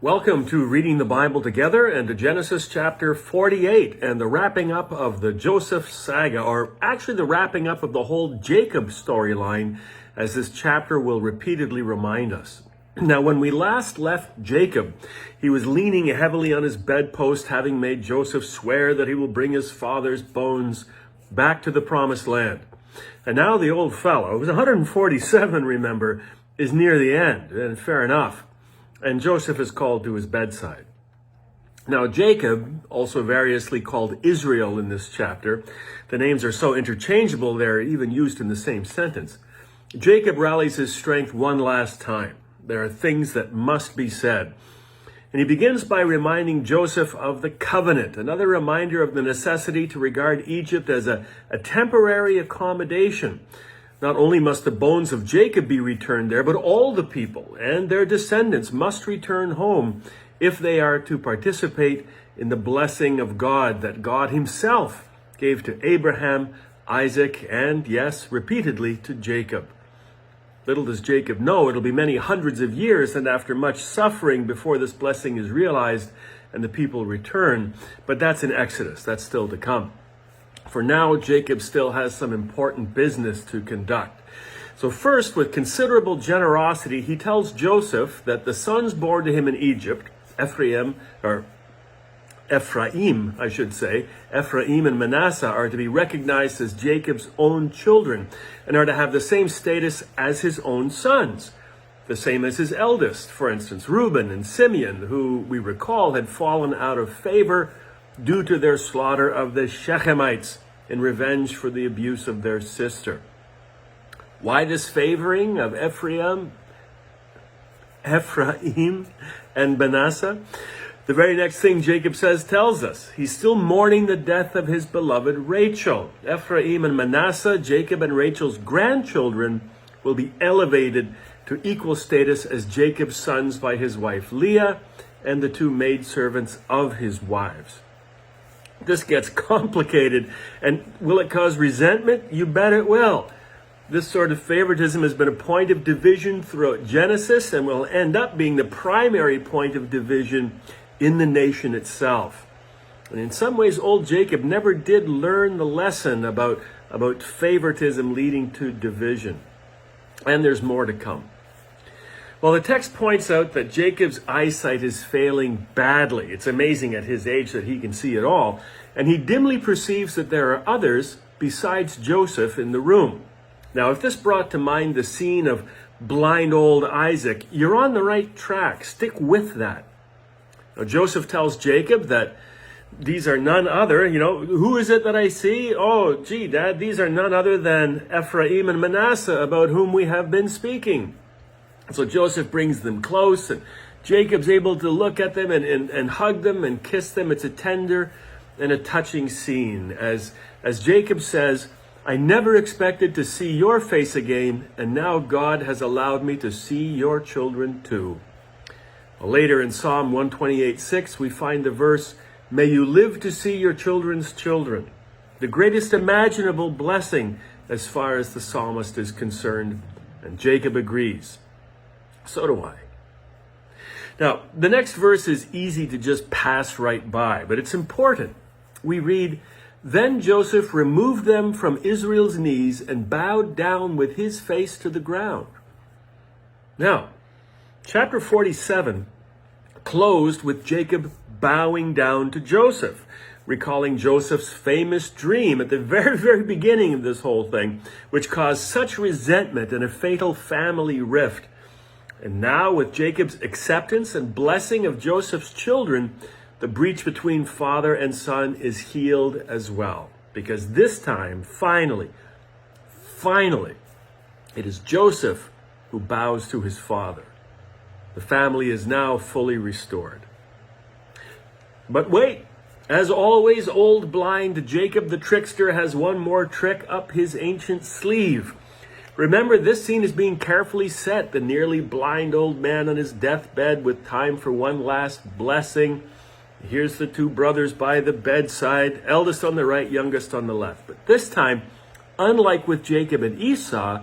Welcome to Reading the Bible Together and to Genesis chapter 48 and the wrapping up of the Joseph saga, or actually the wrapping up of the whole Jacob storyline, as this chapter will repeatedly remind us. Now, when we last left Jacob, he was leaning heavily on his bedpost, having made Joseph swear that he will bring his father's bones back to the promised land. And now the old fellow, who's 147, remember, is near the end, and fair enough. And Joseph is called to his bedside. Now, Jacob, also variously called Israel in this chapter, the names are so interchangeable they're even used in the same sentence. Jacob rallies his strength one last time. There are things that must be said. And he begins by reminding Joseph of the covenant, another reminder of the necessity to regard Egypt as a temporary accommodation. Not only must the bones of Jacob be returned there, but all the people and their descendants must return home if they are to participate in the blessing of God that God himself gave to Abraham, Isaac, and yes, repeatedly to Jacob. Little does Jacob know it'll be many hundreds of years and after much suffering before this blessing is realized and the people return. But that's in Exodus. That's still to come. For now, Jacob still has some important business to conduct. So first, with considerable generosity, he tells Joseph that the sons born to him in Egypt, Ephraim and Manasseh, are to be recognized as Jacob's own children and are to have the same status as his own sons. The same as his eldest, for instance, Reuben and Simeon, who we recall had fallen out of favor due to their slaughter of the Shechemites in revenge for the abuse of their sister. Why this favoring of Ephraim and Manasseh? The very next thing Jacob says tells us. He's still mourning the death of his beloved Rachel. Ephraim and Manasseh, Jacob and Rachel's grandchildren, will be elevated to equal status as Jacob's sons by his wife Leah and the two maidservants of his wives. This gets complicated, and will it cause resentment? You bet it will. This sort of favoritism has been a point of division throughout Genesis and will end up being the primary point of division in the nation itself. And in some ways, old Jacob never did learn the lesson about favoritism leading to division. And there's more to come. Well, the text points out that Jacob's eyesight is failing badly. It's amazing at his age that he can see at all. And he dimly perceives that there are others besides Joseph in the room. Now, if this brought to mind the scene of blind old Isaac, you're on the right track. Stick with that. Now, Joseph tells Jacob that these are none other, who is it that I see? Oh, gee, Dad, these are none other than Ephraim and Manasseh, about whom we have been speaking. So Joseph brings them close, and Jacob's able to look at them and hug them and kiss them. It's a tender and a touching scene. As Jacob says, I never expected to see your face again, and now God has allowed me to see your children too. Well, later in Psalm 128:6, we find the verse, may you live to see your children's children. The greatest imaginable blessing as far as the psalmist is concerned. And Jacob agrees. So do I. Now, the next verse is easy to just pass right by, but it's important. We read, then Joseph removed them from Israel's knees and bowed down with his face to the ground. Now, chapter 47 closed with Jacob bowing down to Joseph, recalling Joseph's famous dream at the very, very beginning of this whole thing, which caused such resentment and a fatal family rift. And now, with Jacob's acceptance and blessing of Joseph's children, the breach between father and son is healed as well. Because this time, finally, it is Joseph who bows to his father. The family is now fully restored. But wait, as always, old blind Jacob the trickster has one more trick up his ancient sleeve. Remember, this scene is being carefully set. The nearly blind old man on his deathbed with time for one last blessing. Here's the two brothers by the bedside, eldest on the right, youngest on the left. But this time, unlike with Jacob and Esau,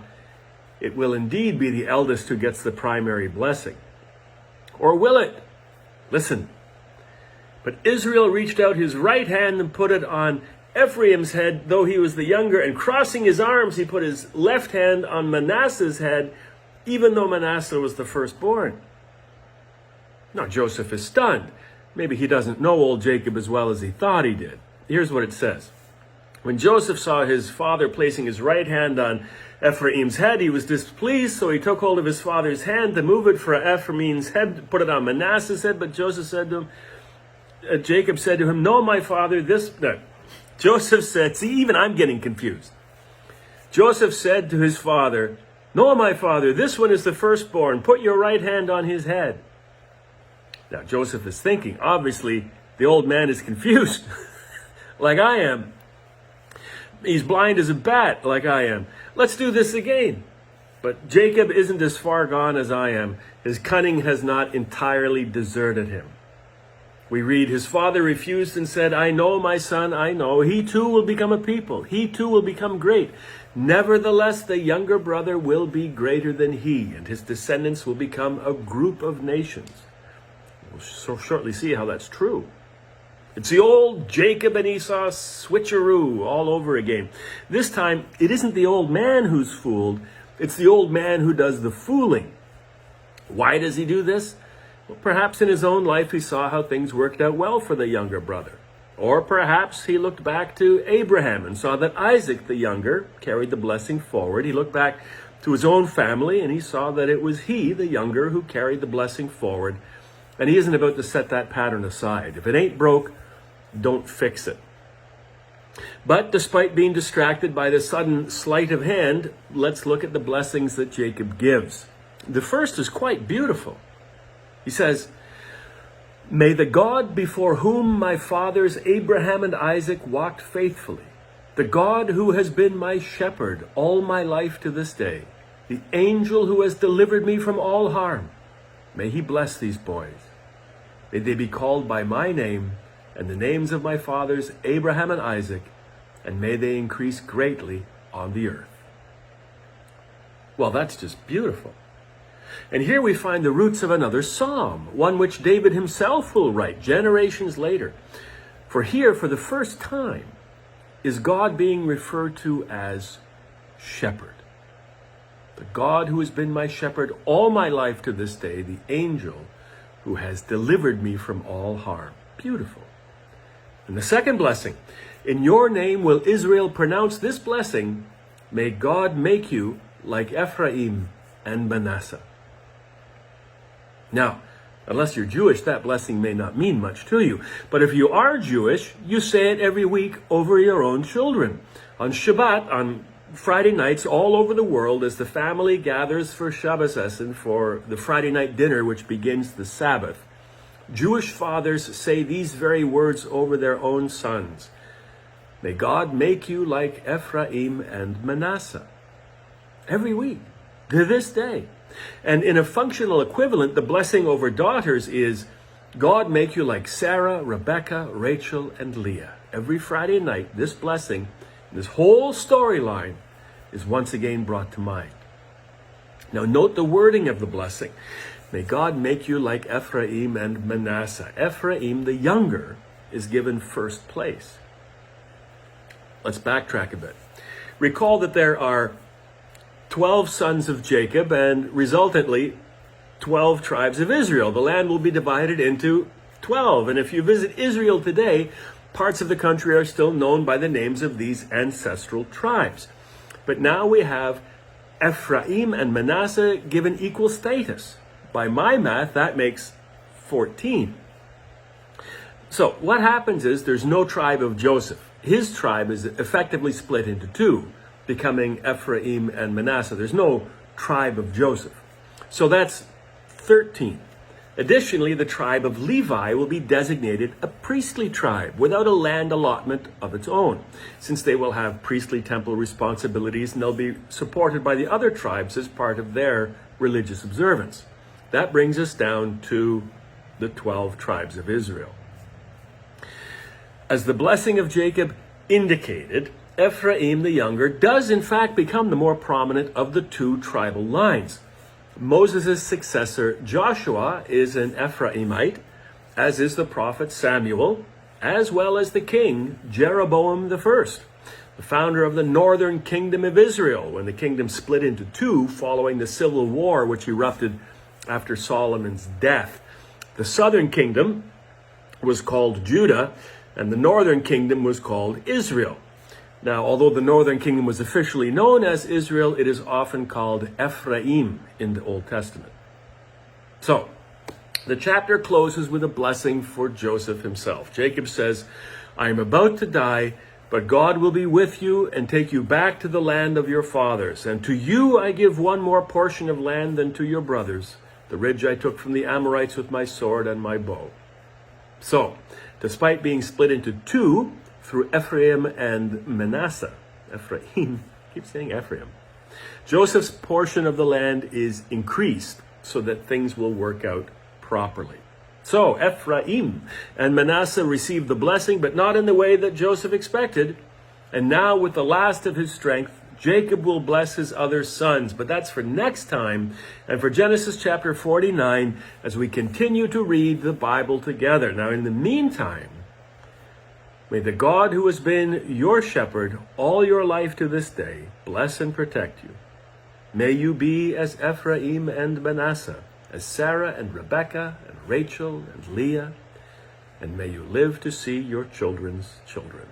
it will indeed be the eldest who gets the primary blessing. Or will it? Listen. But Israel reached out his right hand and put it on Ephraim's head, though he was the younger, and crossing his arms, he put his left hand on Manasseh's head, even though Manasseh was the firstborn. Now Joseph is stunned. Maybe he doesn't know old Jacob as well as he thought he did. Here's what it says. When Joseph saw his father placing his right hand on Ephraim's head, he was displeased, so he took hold of his father's hand to move it for Ephraim's head, to put it on Manasseh's head. But Joseph said to him, Jacob said to him, "No, my father, Joseph said, see, even I'm getting confused. Joseph said to his father, "No, my father, this one is the firstborn. Put your right hand on his head." Now, Joseph is thinking, obviously, the old man is confused, like I am. He's blind as a bat, like I am. Let's do this again. But Jacob isn't as far gone as I am. His cunning has not entirely deserted him. We read, his father refused and said, "I know, my son, I know. He too will become a people. He too will become great. Nevertheless, the younger brother will be greater than he, and his descendants will become a group of nations." We'll shortly see how that's true. It's the old Jacob and Esau switcheroo all over again. This time, it isn't the old man who's fooled. It's the old man who does the fooling. Why does he do this? Well, perhaps in his own life he saw how things worked out well for the younger brother. Or perhaps he looked back to Abraham and saw that Isaac, the younger, carried the blessing forward. He looked back to his own family and he saw that it was he, the younger, who carried the blessing forward. And he isn't about to set that pattern aside. If it ain't broke, don't fix it. But despite being distracted by the sudden sleight of hand, let's look at the blessings that Jacob gives. The first is quite beautiful. He says, "May the God before whom my fathers Abraham and Isaac walked faithfully, the God who has been my shepherd all my life to this day, the angel who has delivered me from all harm, may he bless these boys. May they be called by my name and the names of my fathers Abraham and Isaac, and may they increase greatly on the earth." Well, that's just beautiful. And here we find the roots of another psalm, one which David himself will write generations later. For here, for the first time, is God being referred to as shepherd. The God who has been my shepherd all my life to this day, the angel who has delivered me from all harm. Beautiful. And the second blessing, in your name will Israel pronounce this blessing, may God make you like Ephraim and Manasseh. Now, unless you're Jewish, that blessing may not mean much to you. But if you are Jewish, you say it every week over your own children. On Shabbat, on Friday nights, all over the world, as the family gathers for Shabbos Essen, for the Friday night dinner, which begins the Sabbath, Jewish fathers say these very words over their own sons. May God make you like Ephraim and Manasseh. Every week, to this day. And in a functional equivalent, the blessing over daughters is, God make you like Sarah, Rebecca, Rachel, and Leah. Every Friday night, this blessing, this whole storyline, is once again brought to mind. Now note the wording of the blessing. May God make you like Ephraim and Manasseh. Ephraim, the younger, is given first place. Let's backtrack a bit. Recall that there are 12 sons of Jacob and resultantly 12 tribes of Israel. The land will be divided into 12. And if you visit Israel today, parts of the country are still known by the names of these ancestral tribes. But now we have Ephraim and Manasseh given equal status. By my math, that makes 14. So what happens is there's no tribe of Joseph. His tribe is effectively split into two, becoming Ephraim and Manasseh. There's no tribe of Joseph. So that's 13. Additionally, the tribe of Levi will be designated a priestly tribe without a land allotment of its own, since they will have priestly temple responsibilities and they'll be supported by the other tribes as part of their religious observance. That brings us down to the 12 tribes of Israel. As the blessing of Jacob indicated, Ephraim the younger does in fact become the more prominent of the two tribal lines. Moses' successor Joshua is an Ephraimite, as is the prophet Samuel, as well as the king Jeroboam the first, the founder of the northern kingdom of Israel, when the kingdom split into two following the civil war which erupted after Solomon's death. The southern kingdom was called Judah, and the northern kingdom was called Israel. Now, although the northern kingdom was officially known as Israel, it is often called Ephraim in the Old Testament. So, the chapter closes with a blessing for Joseph himself. Jacob says, "I am about to die, but God will be with you and take you back to the land of your fathers. And to you I give one more portion of land than to your brothers, the ridge I took from the Amorites with my sword and my bow." So, despite being split into two through Ephraim and Manasseh, Ephraim, I keep saying Ephraim, Joseph's portion of the land is increased so that things will work out properly. So Ephraim and Manasseh received the blessing, but not in the way that Joseph expected. And now with the last of his strength, Jacob will bless his other sons. But that's for next time and for Genesis chapter 49 as we continue to read the Bible together. Now in the meantime, may the God who has been your shepherd all your life to this day bless and protect you. May you be as Ephraim and Manasseh, as Sarah and Rebekah and Rachel and Leah, and may you live to see your children's children.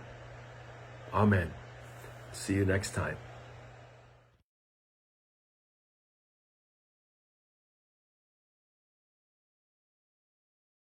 Amen. See you next time.